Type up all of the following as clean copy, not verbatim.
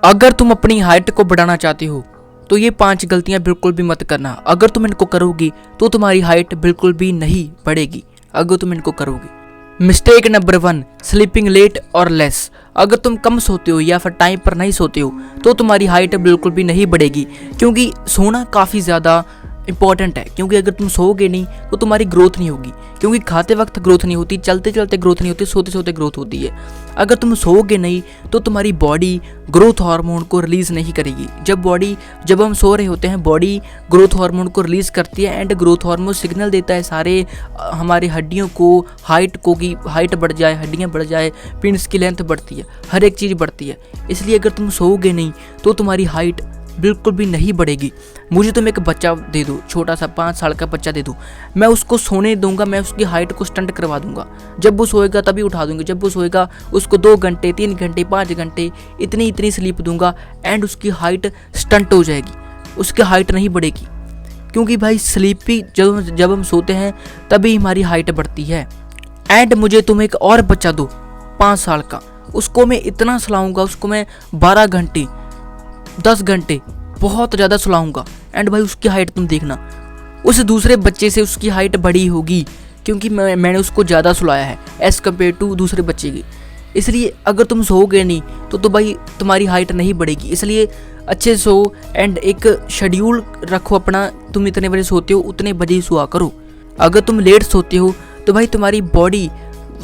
अगर तुम अपनी हाइट को बढ़ाना चाहते हो तो ये 5 गलतियां बिल्कुल भी मत करना। अगर तुम इनको करोगी तो तुम्हारी हाइट बिल्कुल भी नहीं बढ़ेगी अगर तुम इनको करोगी। मिस्टेक नंबर 1, स्लीपिंग लेट और लेस। अगर तुम कम सोते हो या फिर टाइम पर नहीं सोते हो तो तुम्हारी हाइट बिल्कुल भी नहीं बढ़ेगी, क्योंकि सोना काफ़ी ज़्यादा इंपॉर्टेंट है। क्योंकि अगर तुम सोओगे नहीं तो तुम्हारी ग्रोथ नहीं होगी, क्योंकि खाते वक्त ग्रोथ नहीं होती, चलते चलते ग्रोथ नहीं होती, सोते सोते ग्रोथ होती है। अगर तुम सोओगे नहीं तो तुम्हारी बॉडी ग्रोथ हार्मोन को रिलीज़ नहीं करेगी। जब हम सो रहे होते हैं बॉडी ग्रोथ हार्मोन को रिलीज़ करती है, एंड ग्रोथ हार्मोन सिग्नल देता है सारे हमारे हड्डियों को, हाइट को, कि हाइट बढ़ जाए, हड्डियाँ बढ़ जाए, पिंस की लेंथ बढ़ती है, हर एक चीज़ बढ़ती है। इसलिए अगर तुम सोओगे नहीं तो तुम्हारी हाइट बिल्कुल भी नहीं बढ़ेगी। मुझे तुम एक बच्चा दे दो, छोटा सा 5 साल का बच्चा दे दो, मैं उसको सोने दूंगा, मैं उसकी हाइट को स्टंट करवा दूंगा। जब वो सोएगा तभी उठा दूंगा, जब वो सोएगा उसको 2 घंटे, 3 घंटे, 5 घंटे इतनी स्लीप दूंगा, एंड उसकी हाइट स्टंट हो जाएगी, उसकी हाइट नहीं बढ़ेगी। क्योंकि भाई स्लीपी जब हम सोते हैं तभी हमारी हाइट बढ़ती है। एंड मुझे तुम एक और बच्चा दो 5 साल का, उसको मैं इतना सुलाऊंगा, उसको मैं 12 घंटे, 10 घंटे बहुत ज़्यादा सुलाऊंगा, एंड भाई उसकी हाइट तुम देखना, उस दूसरे बच्चे से उसकी हाइट बड़ी होगी, क्योंकि मैंने उसको ज़्यादा सुलाया है एज़ कम्पेयर टू दूसरे बच्चे की। इसलिए अगर तुम सोओगे नहीं तो भाई तुम्हारी हाइट नहीं बढ़ेगी। इसलिए अच्छे सो, एंड एक शेड्यूल रखो अपना, तुम इतने बजे सोते हो उतने बजे ही सोआ करो। अगर तुम लेट सोते हो तो भाई तुम्हारी बॉडी,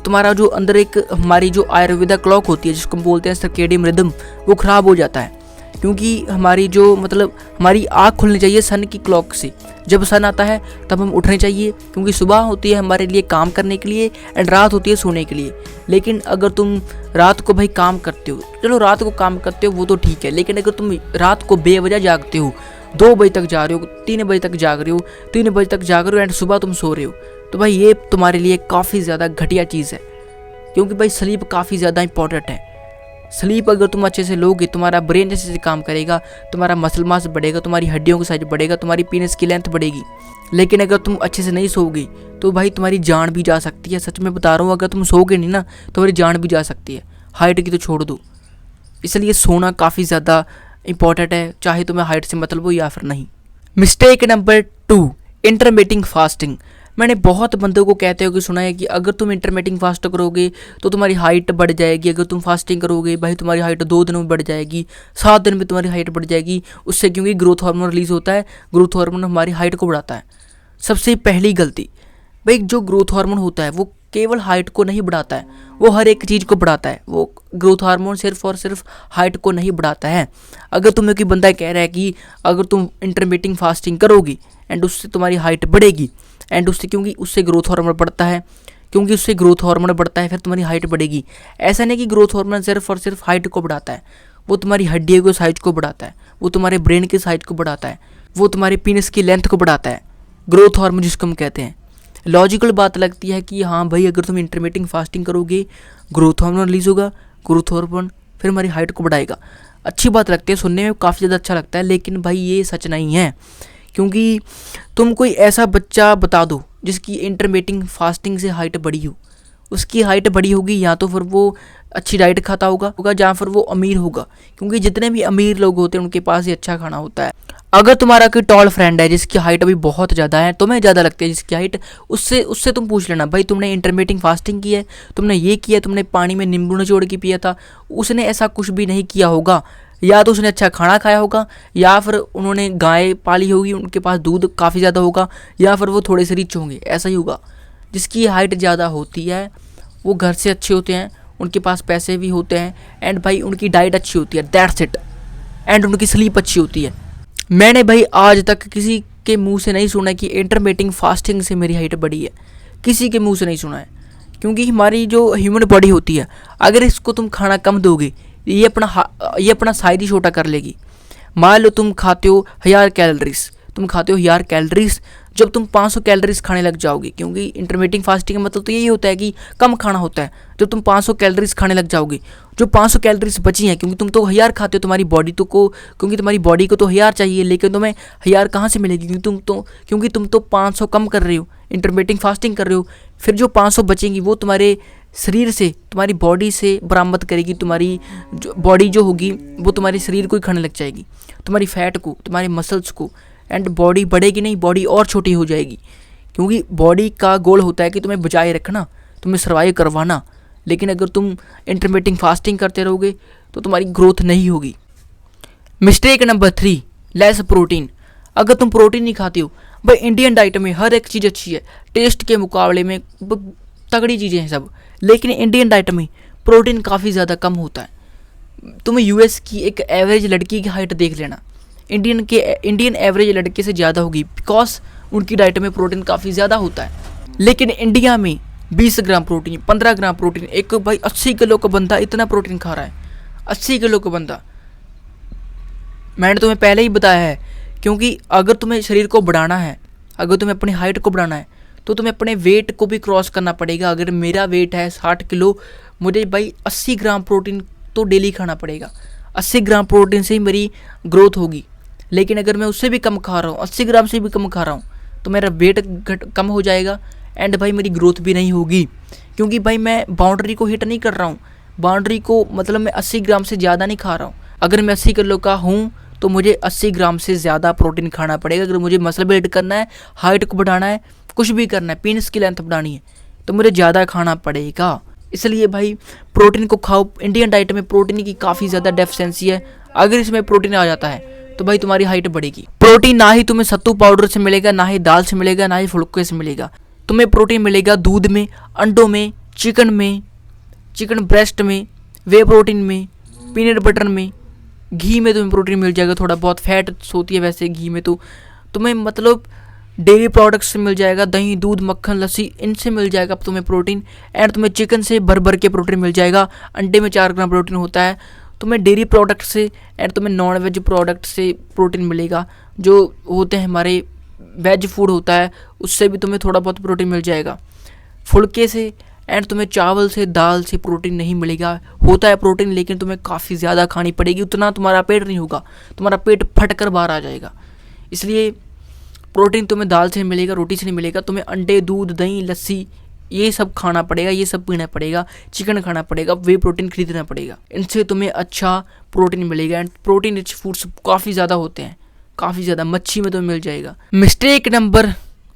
तुम्हारा जो अंदर एक हमारी जो आयुर्वेदा क्लॉक होती है जिसको हम बोलते हैं सर्केडियन रिदम, वो ख़राब हो जाता है। क्योंकि हमारी हमारी आँख खुलनी चाहिए सन की क्लॉक से। जब सन आता है तब हम उठने चाहिए, क्योंकि सुबह होती है हमारे लिए काम करने के लिए, एंड रात होती है सोने के लिए। लेकिन अगर तुम रात को भाई काम करते हो, चलो रात को काम करते हो वो तो ठीक है, लेकिन अगर तुम रात को बेवजह जागते हो, 2 बजे तक जा रहे हो, 3 बजे तक जाग रहे हो, 3 बजे तक जाग रहे हो, एंड सुबह तुम सो रहे हो, तो भाई ये तुम्हारे लिए काफ़ी ज़्यादा घटिया चीज़ है। क्योंकि भाई स्लीप काफ़ी ज़्यादा इंपॉर्टेंट है। स्लीप अगर तुम अच्छे से लोगे, तुम्हारा ब्रेन अच्छे से काम करेगा, तुम्हारा मसल मास बढ़ेगा, तुम्हारी हड्डियों का साइज बढ़ेगा, तुम्हारी पीनस की लेंथ बढ़ेगी। लेकिन अगर तुम अच्छे से नहीं सोओगे तो भाई तुम्हारी जान भी जा सकती है। सच में बता रहा हूँ, अगर तुम सोओगे नहीं ना तो तुम्हारी जान भी जा सकती है। हाइट की तो छोड़ दो। इसलिए सोना काफ़ी ज़्यादा इंपॉर्टेंट है, चाहे तुम्हें हाइट से मतलब हो या फिर नहीं। Mistake number 2, intermittent fasting. मैंने बहुत बंदों को कहते हो कि सुना है कि अगर तुम इंटरमिटेंट फास्ट करोगे तो तुम्हारी हाइट बढ़ जाएगी। अगर तुम फास्टिंग करोगे भाई तुम्हारी हाइट 2 दिन में बढ़ जाएगी, 7 दिन में तुम्हारी हाइट बढ़ जाएगी। उससे क्योंकि ग्रोथ हार्मोन रिलीज होता है, ग्रोथ हार्मोन हमारी हाइट को बढ़ाता है। सबसे पहली गलती भाई, जो ग्रोथ हार्मोन होता है वो केवल हाइट को नहीं बढ़ाता है, वो हर एक चीज़ को बढ़ाता है। वो ग्रोथ हार्मोन सिर्फ और सिर्फ हाइट को नहीं बढ़ाता है। अगर तुम्हें कोई बंदा कह रहा है कि अगर तुम इंटरमिटेंट फास्टिंग करोगी एंड उससे तुम्हारी हाइट बढ़ेगी, एंड उससे क्योंकि उससे ग्रोथ हार्मोन बढ़ता है, क्योंकि उससे ग्रोथ हार्मोन बढ़ता है फिर तुम्हारी हाइट बढ़ेगी। ऐसा नहीं कि ग्रोथ हार्मोन सिर्फ और सिर्फ हाइट को बढ़ाता है, वो तुम्हारी हड्डियों के साइज को बढ़ाता है, वो तुम्हारे ब्रेन के साइज को बढ़ाता है, वो तुम्हारे पीनस की लेंथ को बढ़ाता है, ग्रोथ हार्मोन जिसको हम कहते हैं। लॉजिकल बात लगती है कि हाँ भाई अगर तुम इंटरमिटेंट फास्टिंग करोगे ग्रोथ हार्मोन रिलीज होगा, ग्रोथ हार्मोन फिर हमारी हाइट को बढ़ाएगा। अच्छी बात लगती है, सुनने में काफ़ी ज़्यादा अच्छा लगता है, लेकिन भाई ये सच नहीं है। क्योंकि तुम कोई ऐसा बच्चा बता दो जिसकी इंटरमिटेंट फास्टिंग से हाइट बढ़ी हो, उसकी हाइट बढ़ी होगी या तो फिर वो अच्छी डाइट खाता होगा या फिर वो अमीर होगा। क्योंकि जितने भी अमीर लोग होते हैं उनके पास ही अच्छा खाना होता है। अगर तुम्हारा कोई टॉल फ्रेंड है जिसकी हाइट अभी बहुत ज़्यादा है, तुम्हें ज़्यादा लगती है जिसकी हाइट, उससे तुम पूछ लेना भाई तुमने इंटरमिटेंट फास्टिंग की है, तुमने ये किया, तुमने पानी में नींबू निचोड़ के पिया था। उसने ऐसा कुछ भी नहीं किया होगा, या तो उसने अच्छा खाना खाया होगा, या फिर उन्होंने गाय पाली होगी, उनके पास दूध काफ़ी ज़्यादा होगा, या फिर वो थोड़े से रिच होंगे। ऐसा ही होगा। जिसकी हाइट ज़्यादा होती है वो घर से अच्छे होते हैं, उनके पास पैसे भी होते हैं, एंड भाई उनकी डाइट अच्छी होती है, दैट्स इट। एंड उनकी स्लीप अच्छी होती है। मैंने भाई आज तक किसी के मुंह से नहीं सुना कि इंटरमिटेंट फास्टिंग से मेरी हाइट बढ़ी है, किसी के मुंह से नहीं सुना है। क्योंकि हमारी जो ह्यूमन बॉडी होती है, अगर इसको तुम खाना कम दोगे ये अपना साइज ही छोटा कर लेगी। मान लो तुम खाते हो 1000 कैलोरीज, जब तुम 500 कैलोरीज खाने लग जाओगे, क्योंकि इंटरमिटेंट फास्टिंग का मतलब तो यही होता है कि कम खाना होता है। जब तुम 500 कैलोरीज खाने लग जाओगे, जो 500 कैलोरीज बची हैं, क्योंकि तुम तो 1000 खाते हो, तुम्हारी बॉडी क्योंकि तुम्हारी बॉडी को तो 1000 चाहिए, लेकिन तुम्हें 1000 कहाँ से मिलेगी? क्योंकि तुम तो 500 कम कर रहे हो, इंटरमिटेंट फास्टिंग कर रहे हो। फिर जो 500 बचेंगी वो तुम्हारे शरीर से, तुम्हारी बॉडी से बरामद करेगी। तुम्हारी जो बॉडी जो होगी वो तुम्हारे शरीर को ही खाने लग जाएगी, तुम्हारी फैट को, तुम्हारे मसल्स को। एंड बॉडी बढ़ेगी नहीं, बॉडी और छोटी हो जाएगी, क्योंकि बॉडी का गोल होता है कि तुम्हें बचाए रखना, तुम्हें सर्वाइव करवाना। लेकिन अगर तुम इंटरमिटेंट फास्टिंग करते रहोगे तो तुम्हारी ग्रोथ नहीं होगी। Mistake number 3, less protein. अगर तुम प्रोटीन नहीं खाते हो, भाई इंडियन डाइट में हर एक चीज़ अच्छी है, टेस्ट के मुकाबले में तगड़ी चीज़ें हैं सब, लेकिन इंडियन डाइट में प्रोटीन काफ़ी ज़्यादा कम होता है। तुम्हें यूएस की एक एवरेज लड़की की हाइट देख लेना, इंडियन एवरेज लड़के से ज़्यादा होगी, बिकॉज उनकी डाइट में प्रोटीन काफ़ी ज़्यादा होता है। लेकिन इंडिया में 20 ग्राम प्रोटीन, 15 ग्राम प्रोटीन, एक भाई 80 किलो का बंदा इतना प्रोटीन खा रहा है, 80 किलो का बंदा। मैंने तुम्हें पहले ही बताया है, क्योंकि अगर तुम्हें शरीर को बढ़ाना है, अगर तुम्हें अपनी हाइट को बढ़ाना है, तो तुम्हें अपने वेट को भी क्रॉस करना पड़ेगा। अगर मेरा वेट है 60 किलो, मुझे भाई 80 ग्राम प्रोटीन तो डेली खाना पड़ेगा। 80 ग्राम प्रोटीन से ही मेरी ग्रोथ होगी। लेकिन अगर मैं उससे भी कम खा रहा हूँ, 80 ग्राम से भी कम खा रहा हूँ, तो मेरा वेट कम हो जाएगा एंड भाई मेरी ग्रोथ भी नहीं होगी, क्योंकि भाई मैं बाउंड्री को हिट नहीं कर रहा हूँ। बाउंड्री को मतलब मैं 80 ग्राम से ज़्यादा नहीं खा रहा हूँ। अगर मैं 80 किलो का हूँ तो मुझे 80 ग्राम से ज़्यादा प्रोटीन खाना पड़ेगा। अगर मुझे मसल बिल्ड करना है, हाइट को बढ़ाना है, कुछ भी करना है, पीनस की लेंथ बढ़ानी है, तो मुझे ज़्यादा खाना पड़ेगा। इसलिए भाई प्रोटीन को खाओ। इंडियन डाइट में प्रोटीन की काफ़ी ज़्यादा डेफिशिएंसी है। अगर इसमें प्रोटीन आ जाता है तो भाई तुम्हारी हाइट बढ़ेगी। प्रोटीन ना ही तुम्हें सत्तू पाउडर से मिलेगा, ना ही दाल से मिलेगा, ना ही फुलके से मिलेगा। तुम्हें प्रोटीन मिलेगा दूध में, अंडों में, चिकन ब्रेस्ट में, वे प्रोटीन में, पीनट बटर में, घी में तुम्हें प्रोटीन मिल जाएगा। थोड़ा बहुत फैट होती है वैसे घी में, तो तुम्हें मतलब डेयरी प्रोडक्ट्स से मिल जाएगा, दही, दूध, मक्खन, लस्सी, इनसे मिल जाएगा तुम्हें प्रोटीन। एंड तुम्हें चिकन से भर के प्रोटीन मिल जाएगा। अंडे में 4 ग्राम प्रोटीन होता है। तुम्हें डेयरी प्रोडक्ट से एंड तुम्हें नॉन वेज प्रोडक्ट से प्रोटीन मिलेगा, जो होते हैं हमारे वेज फूड होता है, उससे भी तुम्हें थोड़ा बहुत प्रोटीन मिल जाएगा। फुलके से एंड तुम्हें चावल से, दाल से प्रोटीन नहीं मिलेगा। होता है प्रोटीन, लेकिन तुम्हें काफ़ी ज़्यादा खानी पड़ेगी, उतना तुम्हारा पेट नहीं होगा, तुम्हारा पेट फट कर बाहर आ जाएगा। इसलिए प्रोटीन तुम्हें दाल से मिलेगा, रोटी से नहीं मिलेगा। तुम्हें अंडे, दूध, दही, लस्सी ये सब खाना पड़ेगा, ये सब पीना पड़ेगा, चिकन खाना पड़ेगा, वे प्रोटीन खरीदना पड़ेगा। इनसे तुम्हें अच्छा प्रोटीन मिलेगा। एंड प्रोटीन रिच फूड्स काफ़ी ज़्यादा होते हैं, काफ़ी ज़्यादा। मच्छी में तुम्हें मिल जाएगा। Mistake number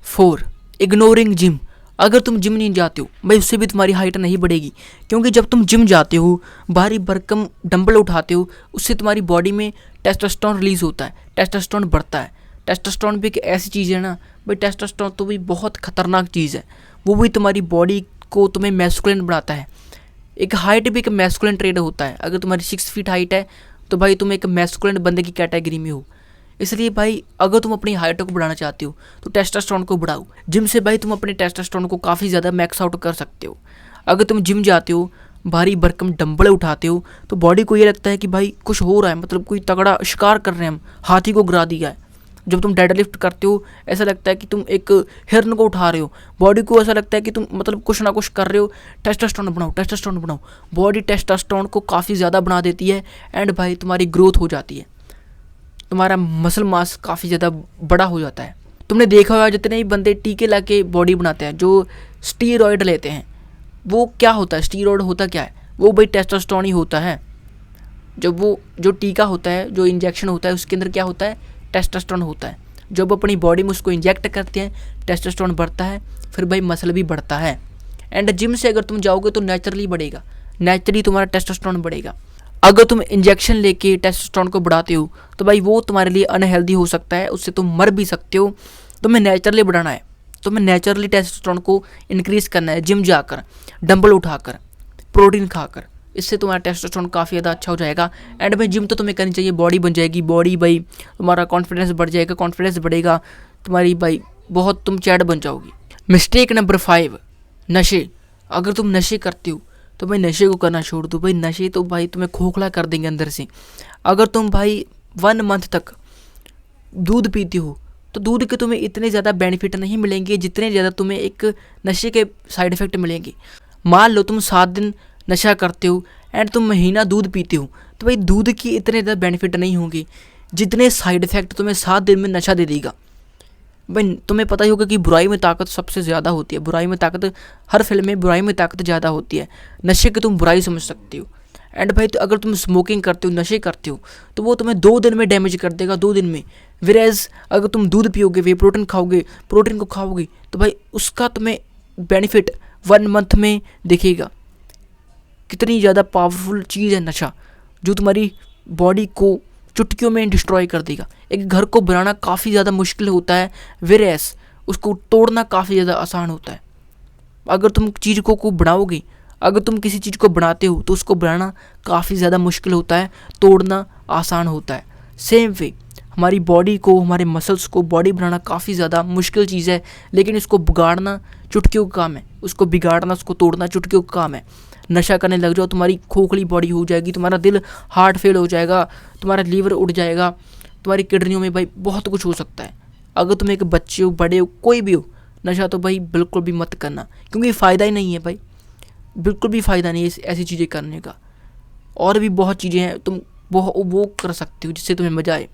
4, ignoring gym. अगर तुम जिम नहीं जाते हो भाई, उससे भी तुम्हारी हाइट नहीं बढ़ेगी, क्योंकि जब तुम जिम जाते हो, भारी भरकम डंबल उठाते हो, उससे तुम्हारी बॉडी में टेस्टोस्टेरोन रिलीज होता है, टेस्टोस्टेरोन बढ़ता है। टेस्टोस्टेरोन भी एक ऐसी चीज़ है ना भाई, टेस्टोस्टेरोन तो भी बहुत खतरनाक चीज़ है। वो भी तुम्हारी बॉडी को तुम्हें मैस्कुलिन बनाता है। एक हाइट भी एक मैस्कुलिन ट्रेड होता है। अगर तुम्हारी 6 फीट हाइट है तो भाई तुम एक मैस्कुलिन बंदे की कैटेगरी में हो। इसलिए भाई अगर तुम अपनी हाइट को बढ़ाना चाहते हो तो टेस्टोस्टेरोन को बढ़ाओ। जिम से भाई तुम अपने टेस्टोस्टेरोन को काफ़ी ज़्यादा मैक्स आउट कर सकते हो। अगर तुम जिम जाते हो, भारी भरकम डंबल उठाते हो, तो बॉडी को ये लगता है कि भाई कुछ हो रहा है, मतलब कोई तगड़ा शिकार कर रहे हैं, हम हाथी को गिरा दिया है। जब तुम डेडलिफ्ट करते हो ऐसा लगता है कि तुम एक हिरन को उठा रहे हो। बॉडी को ऐसा लगता है कि तुम मतलब कुछ ना कुछ कर रहे हो। टेस्टोस्टेरोन बढ़ाओ, टेस्टोस्टेरोन बढ़ाओ। बॉडी टेस्टोस्टेरोन को काफ़ी ज़्यादा बना देती है एंड भाई तुम्हारी ग्रोथ हो जाती है, तुम्हारा मसल मास काफ़ी ज़्यादा बड़ा हो जाता है। तुमने देखा होगा जितने ही बंदे टीके ला के बॉडी बनाते हैं, जो स्टीरॉयड लेते हैं, वो क्या होता है, स्टीरॉयड होता क्या है, वो भाई टेस्टोस्टेरोन ही होता है। जब वो जो टीका होता है, जो इंजेक्शन होता है, उसके अंदर क्या होता है, टेस्टोस्टेरोन होता है। जब अपनी बॉडी में उसको इंजेक्ट करते हैं, टेस्टोस्टेरोन बढ़ता है, फिर भाई मसल भी बढ़ता है। एंड जिम से अगर तुम जाओगे तो नेचुरली बढ़ेगा, नेचुरली तुम्हारा टेस्टोस्टेरोन बढ़ेगा। अगर तुम इंजेक्शन लेके टेस्टोस्टेरोन को बढ़ाते हो तो भाई वो तुम्हारे लिए अनहेल्दी हो सकता है, उससे तुम मर भी सकते हो। तुम्हें नेचुरली बढ़ाना है, तुम्हें नेचुरली टेस्टोस्टेरोन को इंक्रीज़ करना है, जिम जाकर, डंबल उठाकर, प्रोटीन खाकर। इससे तुम्हारा टेस्टोस्टेरोन काफ़ी ज़्यादा अच्छा हो जाएगा। एंड भाई जिम तो तुम्हें करनी चाहिए, बॉडी बन जाएगी, बॉडी भाई तुम्हारा कॉन्फिडेंस बढ़ जाएगा, कॉन्फिडेंस बढ़ेगा, तुम्हारी भाई बहुत तुम चैट बन जाओगी। मिस्टेक नंबर 5, नशे। अगर तुम नशे करते हो तो भाई नशे को करना छोड़ दो। भाई नशे तो भाई तुम्हें खोखला कर देंगे अंदर से। अगर तुम भाई 1 मंथ तक दूध पीते हो तो दूध के तुम्हें इतने ज़्यादा बेनिफिट नहीं मिलेंगे जितने ज़्यादा तुम्हें एक नशे के साइड इफ़ेक्ट मिलेंगे। मान लो तुम 7 दिन नशा करते हो एंड तुम महीना दूध पीते हो, तो भाई दूध की इतने ज़्यादा बेनिफिट नहीं होंगे जितने साइड इफ़ेक्ट तुम्हें 7 दिन में नशा दे देगा। भाई तुम्हें पता ही होगा कि बुराई में ताकत सबसे ज़्यादा होती है, बुराई में ताकत, हर फिल्म में बुराई में ताकत ज़्यादा होती है। नशे की तुम बुराई समझ सकते हो। एंड भाई तो अगर तुम स्मोकिंग करते हो, नशे करते हो, तो वो तुम्हें 2 दिन में डैमेज कर देगा, 2 दिन में। वेरेज अगर तुम दूध पियोगे, वे प्रोटीन खाओगे, प्रोटीन को खाओगे, तो भाई उसका तुम्हें बेनिफिट 1 मंथ में दिखेगा। कितनी ज़्यादा पावरफुल चीज़ है नशा, जो तुम्हारी बॉडी को चुटकियों में डिस्ट्रॉय कर देगा। एक घर को बनाना काफ़ी ज़्यादा मुश्किल होता है, वेरेस उसको तोड़ना काफ़ी ज़्यादा आसान होता है। अगर तुम चीज़ को बनाओगे, अगर तुम किसी चीज़ को बनाते हो तो उसको बनाना काफ़ी ज़्यादा मुश्किल होता है, तोड़ना आसान होता है। सेम वे हमारी बॉडी को, हमारे मसल्स को, बॉडी बनाना काफ़ी ज़्यादा मुश्किल चीज़ है, लेकिन इसको बिगाड़ना चुटकियों का काम है। उसको बिगाड़ना, उसको तोड़ना चुटकियों का काम है। नशा करने लग जाओ, तुम्हारी खोखली बॉडी हो जाएगी, तुम्हारा दिल, हार्ट फेल हो जाएगा, तुम्हारा लीवर उड़ जाएगा, तुम्हारी किडनियों में भाई बहुत कुछ हो सकता है। अगर तुम एक बच्चे हो, बड़े हो, कोई भी हो, नशा तो भाई बिल्कुल भी मत करना, क्योंकि फ़ायदा ही नहीं है भाई, बिल्कुल भी फ़ायदा नहीं है ऐसी चीज़ें करने का। और भी बहुत चीज़ें हैं, तुम वो कर सकते हो जिससे तुम्हें मज़ा आए।